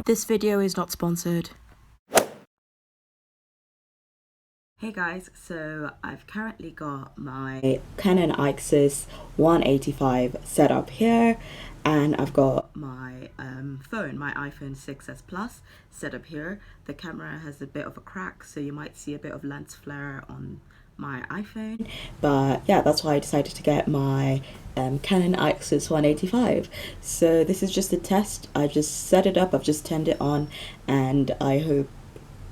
This video is not sponsored. Hey guys, so I've currently got my Canon IXUS 185 set up here, and I've got my phone, my iPhone 6s Plus set up here. The camera has a bit of a crack, so you might see a bit of lens flare on my iPhone, but yeah, that's why I decided to get my Canon IXUS 185. So this is just a test. I just set it up, I've just turned it on, and I hope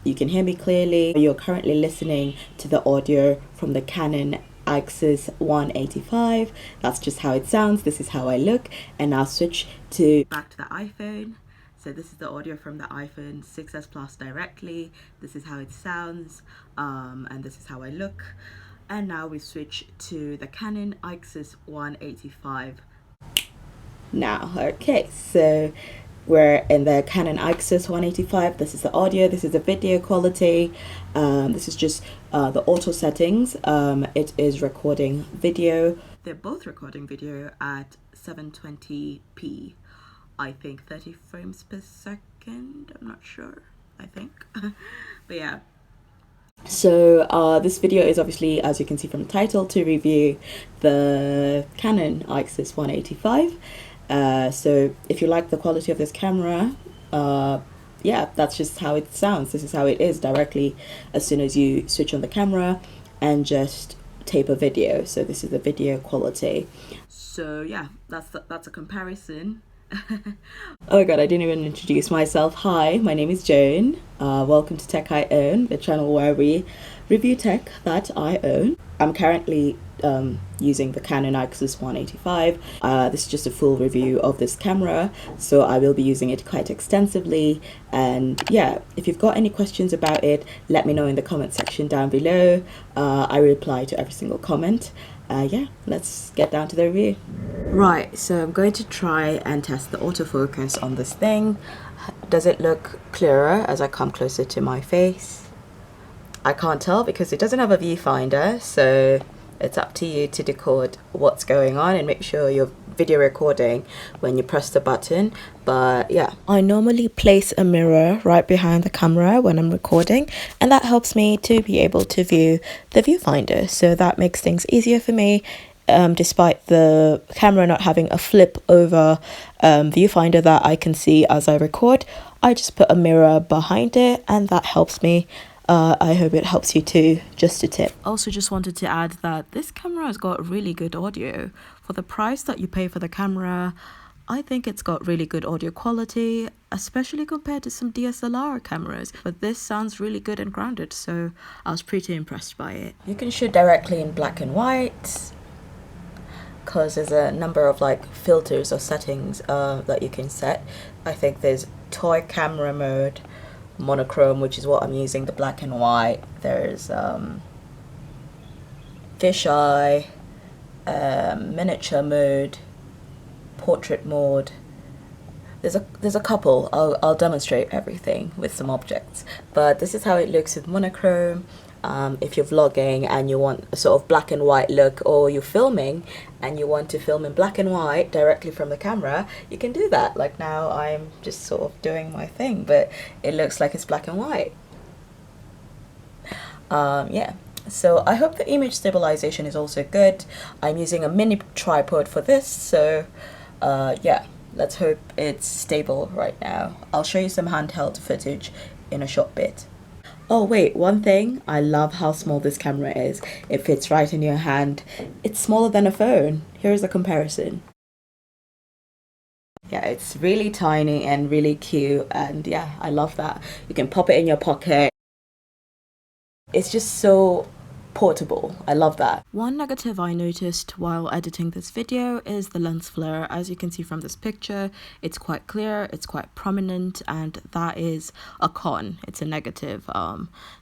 you can hear me clearly. You're currently listening to the audio from the Canon IXUS 185. That's just how it sounds. This is how I look. And I'll switch back to the iPhone. So this is the audio from the iPhone 6s Plus directly. This is how it sounds, and this is how I look. And now we switch to the Canon IXUS 185. Now, okay, so we're in the Canon IXUS 185. This is the audio, this is the video quality. This is just the auto settings. It is recording video. They're both recording video at 720p. I think 30 frames per second. I'm not sure, I think. But yeah. So this video is obviously, as you can see from the title, to review the Canon IXUS 185. So if you like the quality of this camera, yeah, that's just how it sounds. This is how it is directly as soon as you switch on the camera and just tape a video. So this is the video quality. So yeah, that's a comparison. Oh my god, I didn't even introduce myself. Hi, my name is Joan. Welcome to Tech I Own, the channel where we review tech that I own. I'm currently using the Canon IXUS 185. This is just a full review of this camera, so I will be using it quite extensively. And yeah, if you've got any questions about it, let me know in the comment section down below. I reply to every single comment. Yeah, let's get down to the review. Right, so I'm going to try and test the autofocus on this thing. Does it look clearer as I come closer to my face? I can't tell because it doesn't have a viewfinder, so it's up to you to decode what's going on and make sure you're video recording when you press the button. But yeah, I normally place a mirror right behind the camera when I'm recording, and that helps me to be able to view the viewfinder, so that makes things easier for me. Despite the camera not having a flip over viewfinder that I can see as I record, I just put a mirror behind it, and that helps me. I hope it helps you too, just a tip. Also just wanted to add that this camera has got really good audio. For the price that you pay for the camera, I think it's got really good audio quality, especially compared to some DSLR cameras. But this sounds really good and grounded, so I was pretty impressed by it. You can shoot directly in black and white, because there's a number of like filters or settings that you can set. I think there's toy camera mode, monochrome, which is what I'm using, the black and white. There's fisheye, miniature mode, portrait mode. There's a couple. I'll demonstrate everything with some objects, but this is how it looks with monochrome. If you're vlogging and you want a sort of black and white look, or you're filming and you want to film in black and white directly from the camera, you can do that. Like now I'm just sort of doing my thing, but it looks like it's black and white. Yeah, so I hope the image stabilization is also good. I'm using a mini tripod for this, so yeah, let's hope it's stable right now. I'll show you some handheld footage in a short bit. Oh wait, one thing, I love how small this camera is. It fits right in your hand. It's smaller than a phone. Here's a comparison. Yeah, it's really tiny and really cute, and yeah, I love that. You can pop it in your pocket. It's just so portable. I love that. One negative I noticed while editing this video is the lens flare. As you can see from this picture, it's quite clear, it's quite prominent, and that is a con. It's a negative.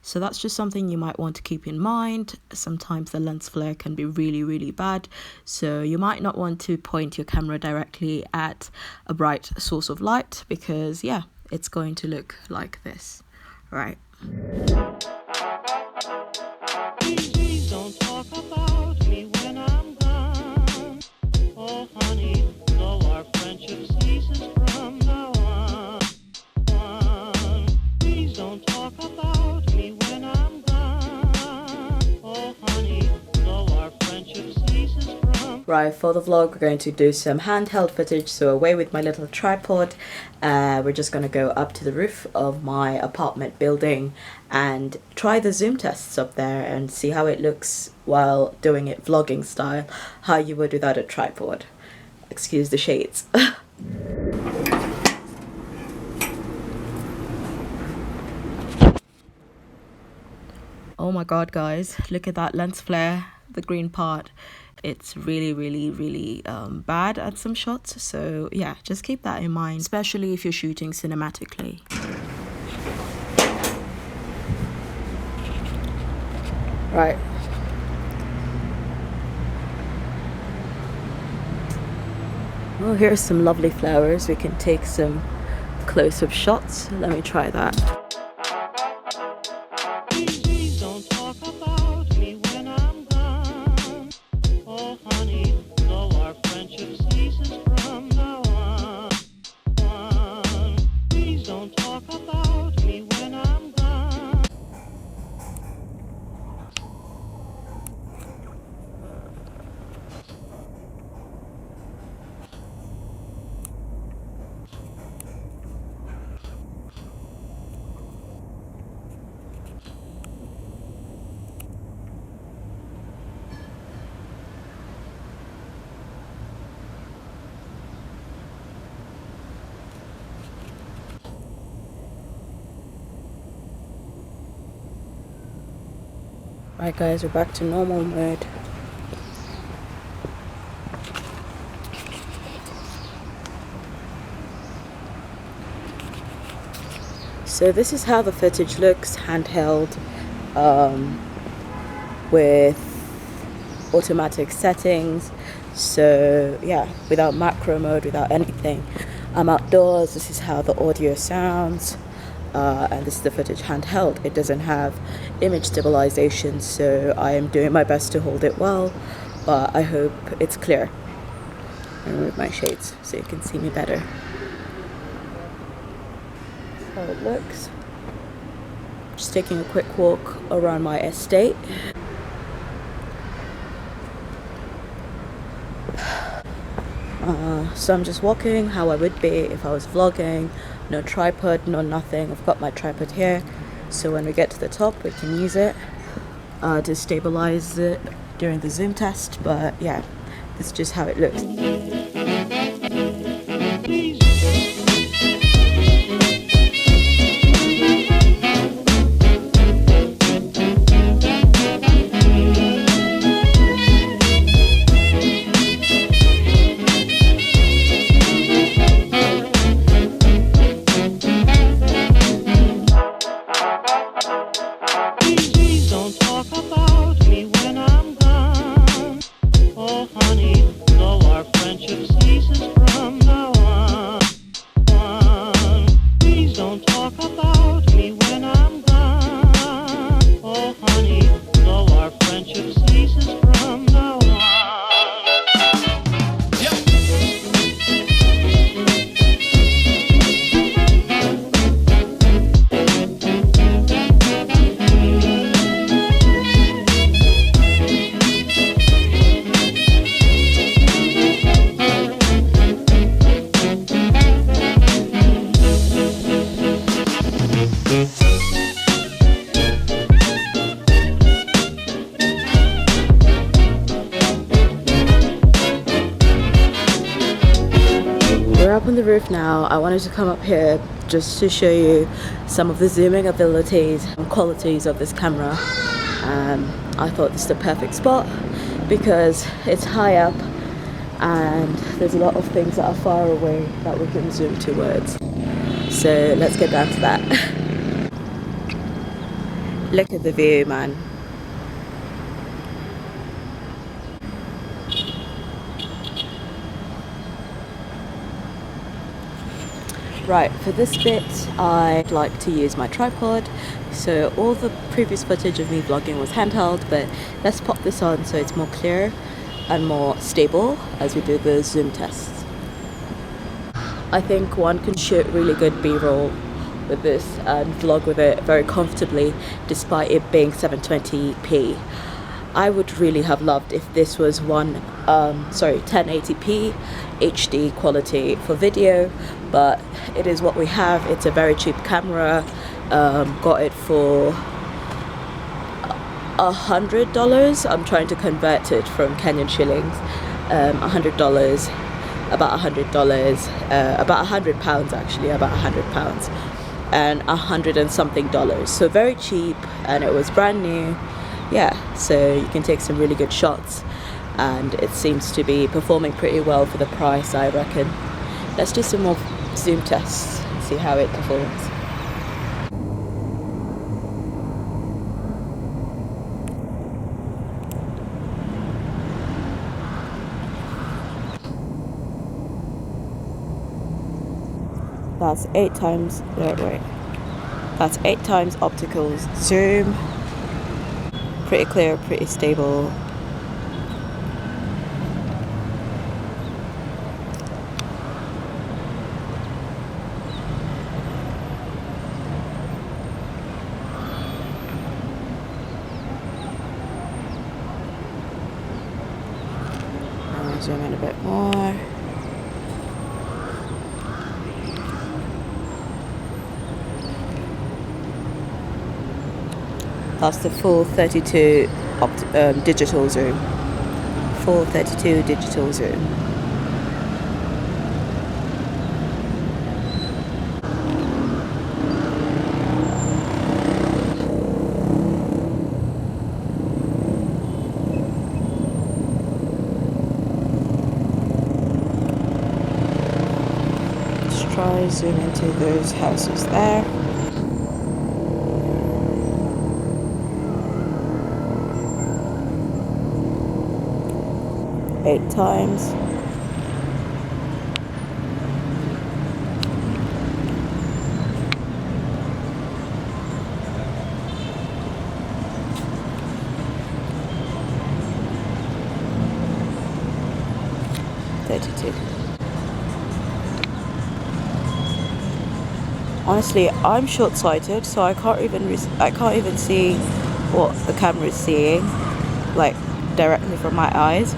So that's just something you might want to keep in mind. Sometimes the lens flare can be really, really bad, so you might not want to point your camera directly at a bright source of light, because yeah, it's going to look like this, right? Please don't talk about me when I'm gone. Oh, honey, though our friendship ceases from now on. Right, for the vlog, we're going to do some handheld footage. So away with my little tripod, we're just going to go up to the roof of my apartment building and try the zoom tests up there and see how it looks while doing it vlogging style, how you would without a tripod. Excuse the shades. Oh my god, guys, look at that lens flare, the green part. It's really bad at some shots, so yeah, just keep that in mind, especially if you're shooting cinematically. Right. Oh, here's some lovely flowers. We can take some close-up shots. Let me try that. Please don't talk about me when I'm gone. Oh, honey, though our friendship ceases from now on. Please don't talk about me when I'm gone. Right guys, we're back to normal mode. So this is how the footage looks handheld, with automatic settings. So yeah, without macro mode, without anything. I'm outdoors. This is how the audio sounds, and this is the footage handheld. It doesn't have image stabilization, so I am doing my best to hold it well, but I hope it's clear. I remove my shades so you can see me better. That's how it looks. Just taking a quick walk around my estate. So I'm just walking how I would be if I was vlogging. No tripod, no nothing. I've got my tripod here, so when we get to the top we can use it to stabilize it during the zoom test. But yeah, this is just how it looks. Please don't talk about me when I'm gone. Oh, honey, though our friendship ceases from now on. Please don't talk about me when I'm gone. Oh, honey, though our friendship ceases from now on. We're up on the roof now. I wanted to come up here just to show you some of the zooming abilities and qualities of this camera. I thought this is the perfect spot because it's high up and there's a lot of things that are far away that we can zoom towards. So let's get down to that. Look at the view, man. Right, for this bit I'd like to use my tripod. So all the previous footage of me vlogging was handheld, but let's pop this on so it's more clear and more stable as we do the zoom tests. I think one can shoot really good B-roll with this and vlog with it very comfortably despite it being 720p. I would really have loved if this was 1080p HD quality for video, but it is what we have. It's a very cheap camera. Got it for $100. I'm trying to convert it from Kenyan shillings. $100, about $100, about £100 actually, about £100, and $100 and something. So very cheap, and it was brand new. Yeah, so you can take some really good shots, and it seems to be performing pretty well for the price, I reckon. Let's do some more zoom tests, see how it performs. That's 8 times, that's 8 times optical zoom. Pretty clear, pretty stable. I'll zoom in a bit more. That's the full 32 digital zoom. Full 32 digital zoom. Let's try zoom into those houses there. Eight times. Honestly, I'm short-sighted, so I can't even see what the camera is seeing, like directly from my eyes.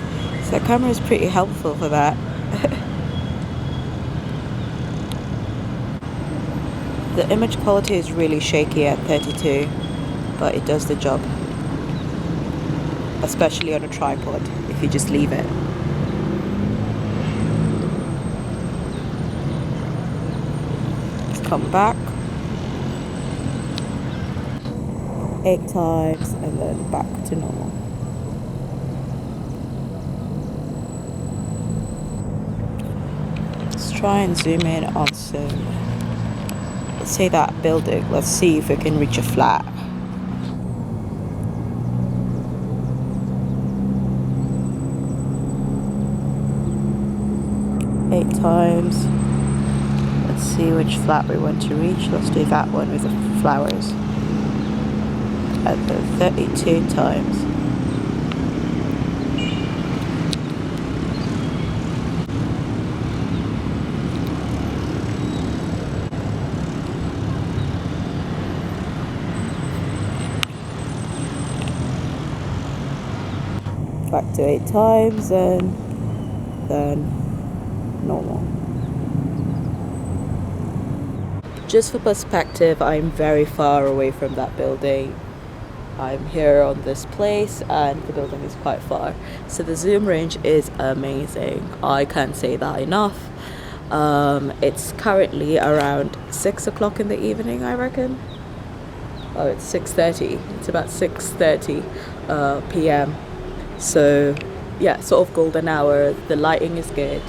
So the camera is pretty helpful for that. The image quality is really shaky at 32, but it does the job, especially on a tripod if you just leave it. Come back 8 times and then back to normal. Let's try and zoom in on some, let's say that building. Let's see if we can reach a flat. Eight times. Let's see which flat we want to reach. Let's do that one with the flowers. At the 32 times. Back to 8 times and then normal. Just for perspective, I'm very far away from that building. I'm here on this place and the building is quite far. So the zoom range is amazing. I can't say that enough. It's currently around 6 o'clock in the evening, I reckon. Oh, it's 6:30. It's about 6:30 p.m. So yeah, sort of golden hour. The lighting is good.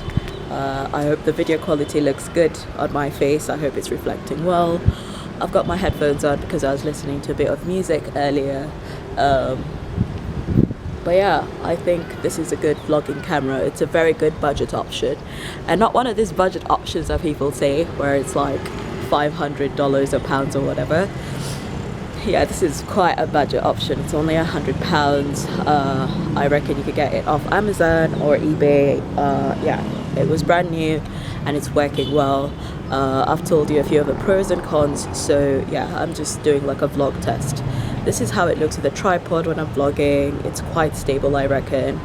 I hope the video quality looks good on my face. I hope it's reflecting well. I've got my headphones on because I was listening to a bit of music earlier. But yeah, I think this is a good vlogging camera. It's a very good budget option. And not one of these budget options that people say where it's like $500 or pounds or whatever. Yeah, this is quite a budget option. It's only £100. I reckon you could get it off Amazon or eBay. Yeah, it was brand new and it's working well. I've told you a few of the pros and cons, so yeah, I'm just doing like a vlog test. This is how it looks with a tripod when I'm vlogging. It's quite stable, I reckon.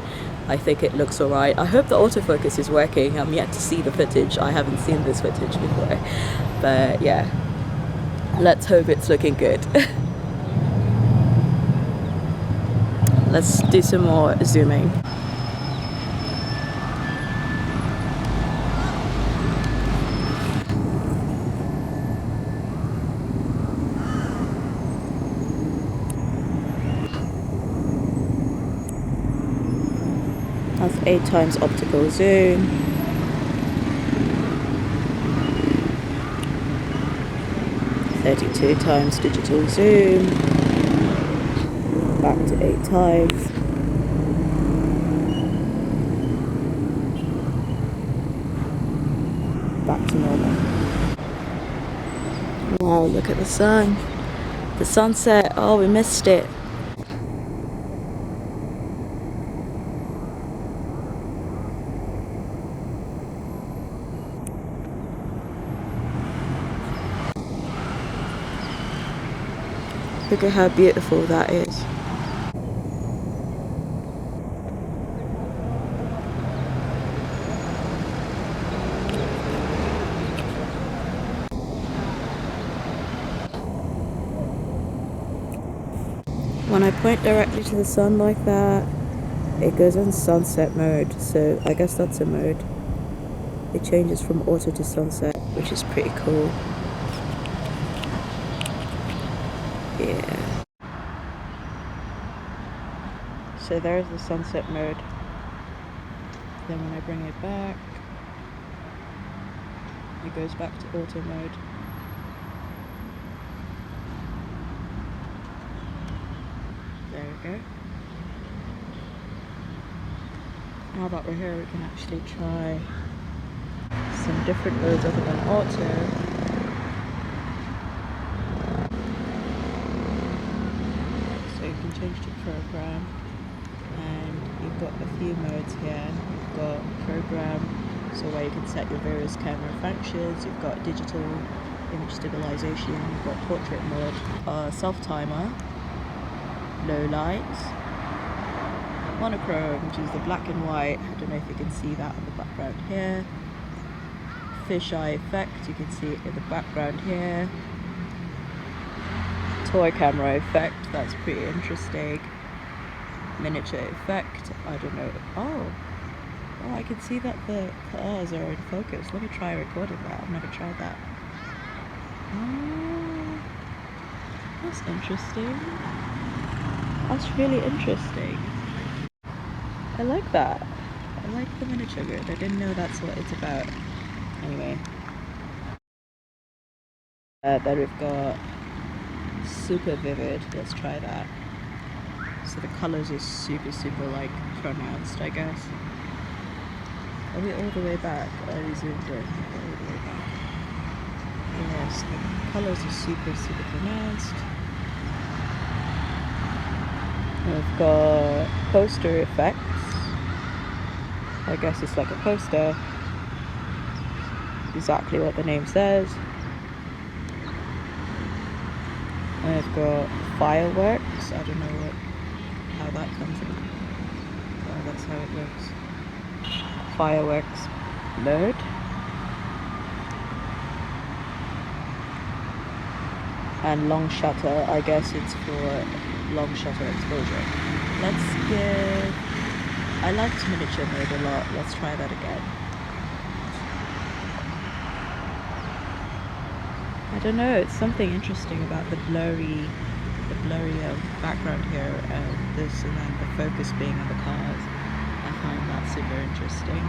I think it looks alright. I hope the autofocus is working. I'm yet to see the footage. I haven't seen this footage before. But yeah, let's hope it's looking good. Let's do some more zooming. That's 8 times optical zoom. (32 times digital zoom). Back to 8 times. Back to normal. Wow, look at the sun. The sunset. Oh, we missed it. Look at how beautiful that is. When I point directly to the sun like that, it goes on sunset mode, so I guess that's a mode. It changes from auto to sunset, which is pretty cool. Yeah. So there's the sunset mode. Then when I bring it back, it goes back to auto mode. There we go. Now that we're here, we can actually try some different modes other than auto. So you can change to program, and you've got a few modes here. You've got program, so where you can set your various camera functions. You've got digital image stabilization. You've got portrait mode, self timer, low light, monochrome, which is the black and white. I don't know if you can see that on the background here. Fisheye effect, you can see it in the background here. Toy camera effect, that's pretty interesting. Miniature effect, I don't know. Oh, I can see that the cars are in focus. Let me try recording that. I've never tried that. Oh, that's interesting. That's really interesting. I like that. I like the miniature grid. I didn't know that's what it's about. Anyway. Then we've got super vivid. Let's try that. So the colors are super like pronounced, I guess. Are we all the way back? Are we zoomed in? All the way back. Yes, the colors are super pronounced. We've got poster effects. I guess it's like a poster. Exactly what the name says. And I've got fireworks. I don't know how that comes in. Oh, that's how it looks. Fireworks mode. And long shutter. I guess it's for long shutter exposure. Let's give... I liked miniature mode a lot. Let's try that again. I don't know, it's something interesting about the blurry background here, and this, and then the focus being on the cars. I find that super interesting.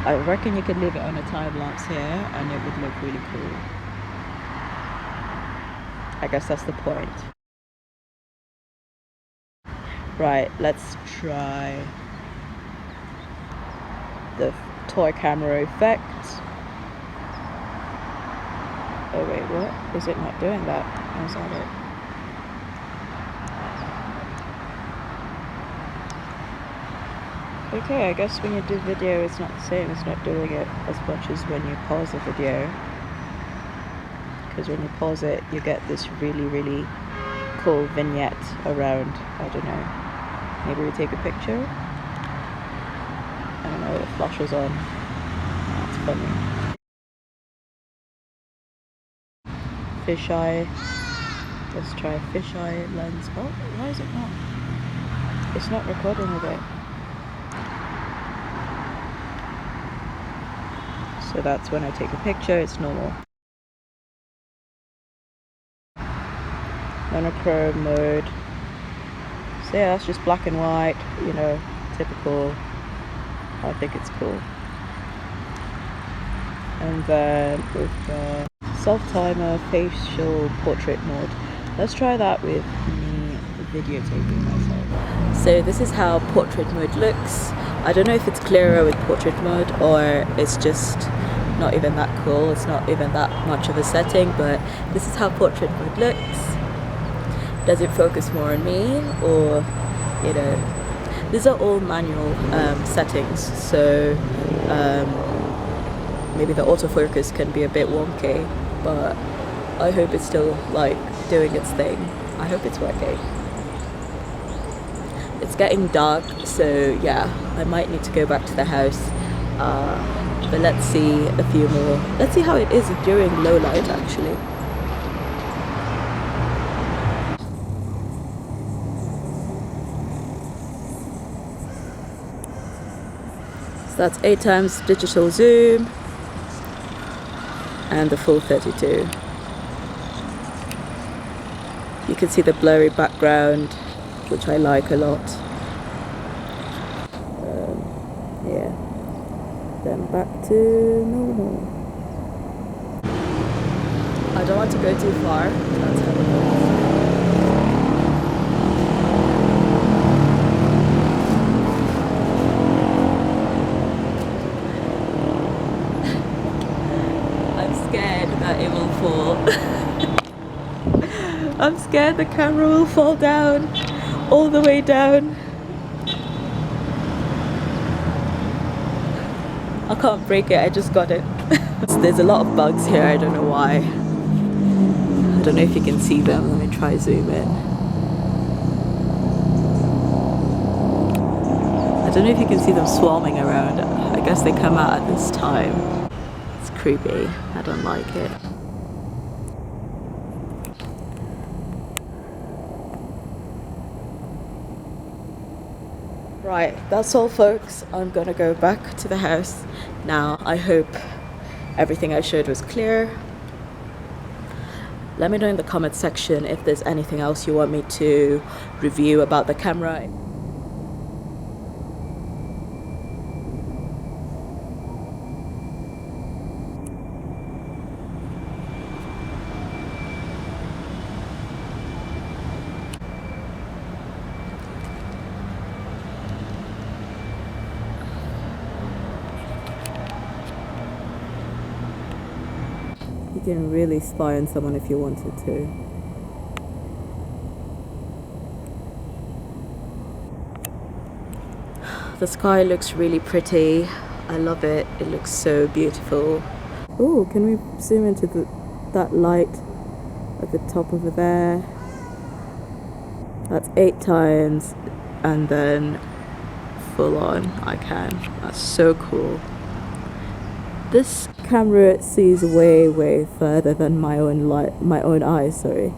I reckon you could leave it on a time lapse here and it would look really cool. I guess that's the point. Right, let's try the toy camera effect. Oh wait, what? Is it not doing that? How's that it? Okay, I guess when you do video it's not the same. It's not doing it as much as when you pause the video. Because when you pause it, you get this really cool vignette around. I don't know. Maybe we take a picture. I don't know, it flashes on. That's funny. Fisheye. Let's try a fisheye lens. Oh, why is it not? It's not recording with it. So that's when I take a picture, it's normal. Monochrome mode. So yeah, that's just black and white, you know, typical. I think it's cool. And then with the self-timer facial portrait mode. Let's try that with me videotaping myself. So this is how portrait mode looks. I don't know if it's clearer with portrait mode or it's just not even that cool. It's not even that much of a setting, but this is how portrait mode looks. Does it focus more on me, or, you know, these are all manual settings, so maybe the autofocus can be a bit wonky, but I hope it's still like doing its thing. I hope it's working. It's getting dark, so yeah, I might need to go back to the house, but let's see a few more. Let's see how it is during low light actually. So that's 8 times digital zoom and the full 32. You can see the blurry background, which I like a lot. Yeah, then back to normal. I don't want to go too far. Let's have a look. I'm scared that it will fall. I'm scared the camera will fall down, all the way down. I can't break it, I just got it. There's a lot of bugs here, I don't know why. I don't know if you can see them, let me try zoom in. I don't know if you can see them swarming around. I guess they come out at this time. It's creepy, I don't like it. Right, that's all folks. I'm gonna go back to the house now. I hope everything I showed was clear. Let me know in the comment section if there's anything else you want me to review about the camera. You can really spy on someone if you wanted to. The sky looks really pretty. I love it. It looks so beautiful. Oh, can we zoom into that light at the top over there? That's 8 times and then full on. I can. That's so cool. This camera sees way further than my own eyes, sorry.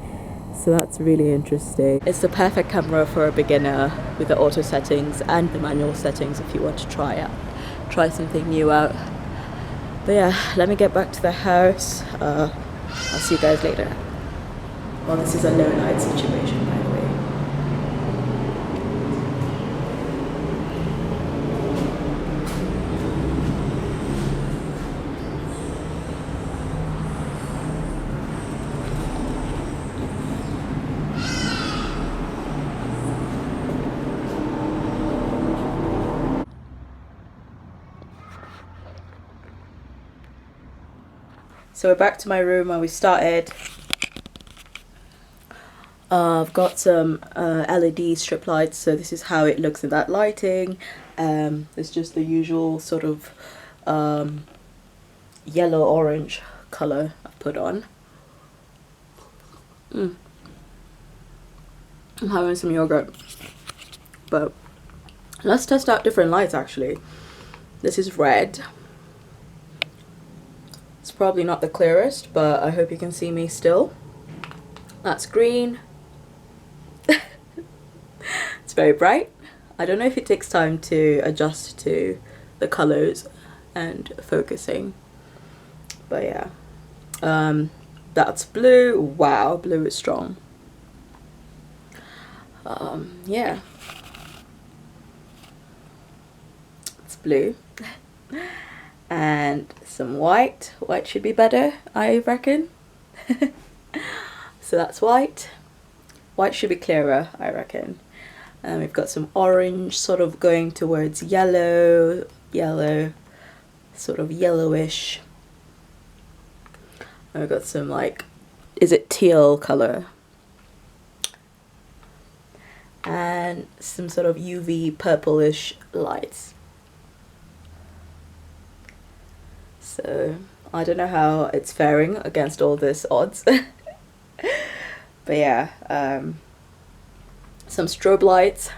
So that's really interesting. It's the perfect camera for a beginner with the auto settings and the manual settings if you want to try something new out. But yeah, let me get back to the house. I'll see you guys later. Well, this is a low light situation, by the way. So we're back to my room where we started. I've got some LED strip lights, so this is how it looks in that lighting. It's just the usual sort of yellow-orange colour I've put on. I'm having some yogurt. But let's test out different lights actually. This is red. It's probably not the clearest, but I hope you can see me still. That's green. It's very bright. I don't know if it takes time to adjust to the colors and focusing, but yeah. That's blue. Wow, blue is strong. Yeah, it's blue. And some white. White should be better, I reckon. So that's white. White should be clearer, I reckon. And we've got some orange sort of going towards yellow, sort of yellowish. And we've got some like, is it teal colour? And some sort of UV purplish lights. So I don't know how it's faring against all this odds. But yeah, some strobe lights.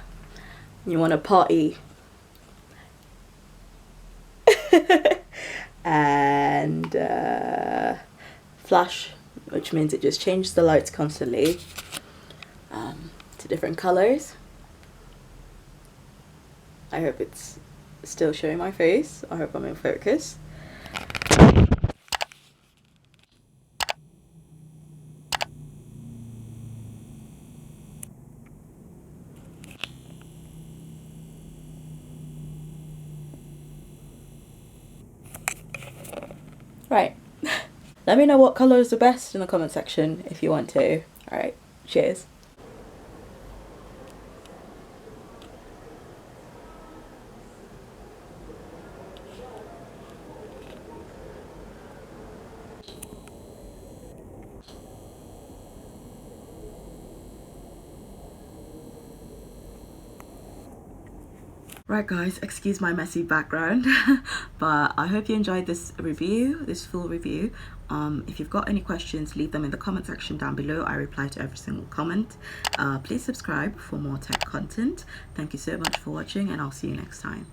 You want to party. And flash, which means it just changes the lights constantly to different colors. I hope it's still showing my face. I hope I'm in focus. Right. Let me know what colour is the best in the comment section if you want to. Alright, cheers. Right guys, excuse my messy background, but I hope you enjoyed this review, this full review. If you've got any questions, leave them in the comment section down below. I reply to every single comment. Please subscribe for more tech content. Thank you so much for watching, and I'll see you next time.